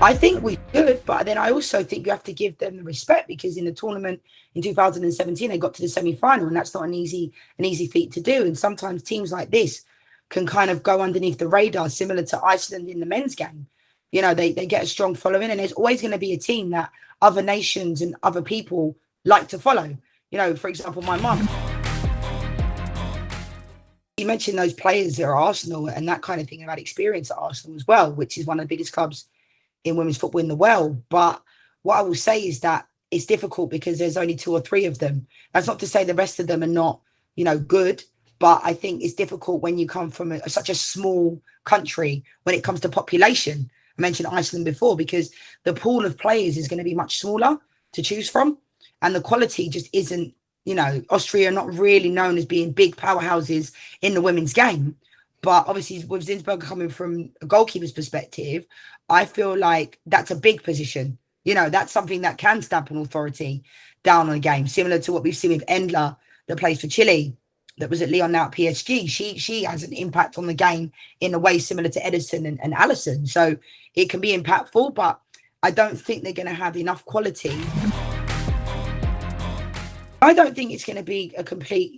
I think we should, but then I also think you have to give them the respect, because in the tournament in 2017 they got to the semi-final, and that's not an easy feat to do. And sometimes teams like this can kind of go underneath the radar, similar to Iceland in the men's game. They get a strong following, and there's always going to be a team that other nations and other people like to follow. For example, my mum. You mentioned those players that are Arsenal and that kind of thing, about experience at Arsenal as well, which is one of the biggest clubs in women's football in the world. But what I will say is that it's difficult because there's only two or three of them. That's not to say the rest of them are not, good. But I think it's difficult when you come from such a small country when it comes to population. I mentioned Iceland before, because the pool of players is going to be much smaller to choose from. And the quality just isn't, Austria are not really known as being big powerhouses in the women's game. But obviously, with Zinsberger coming from a goalkeeper's perspective, I feel like that's a big position. That's something that can stamp an authority down on a game, similar to what we've seen with Endler, that plays for Chile, that was at Lyon, now at PSG. She has an impact on the game in a way similar to Edison and Allison. So it can be impactful, but I don't think they're going to have enough quality. I don't think it's going to be a complete,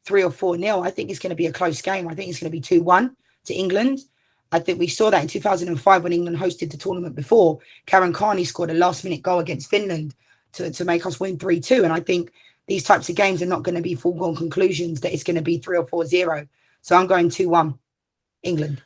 3 or 4-0. I think it's going to be a close game. I think it's going to be 2-1 to England. I think we saw that in 2005 when England hosted the tournament before. Karen Carney scored a last-minute goal against Finland to make us win 3-2. And I think these types of games are not going to be foregone conclusions that it's going to be 3 or 4-0. So I'm going 2-1 England.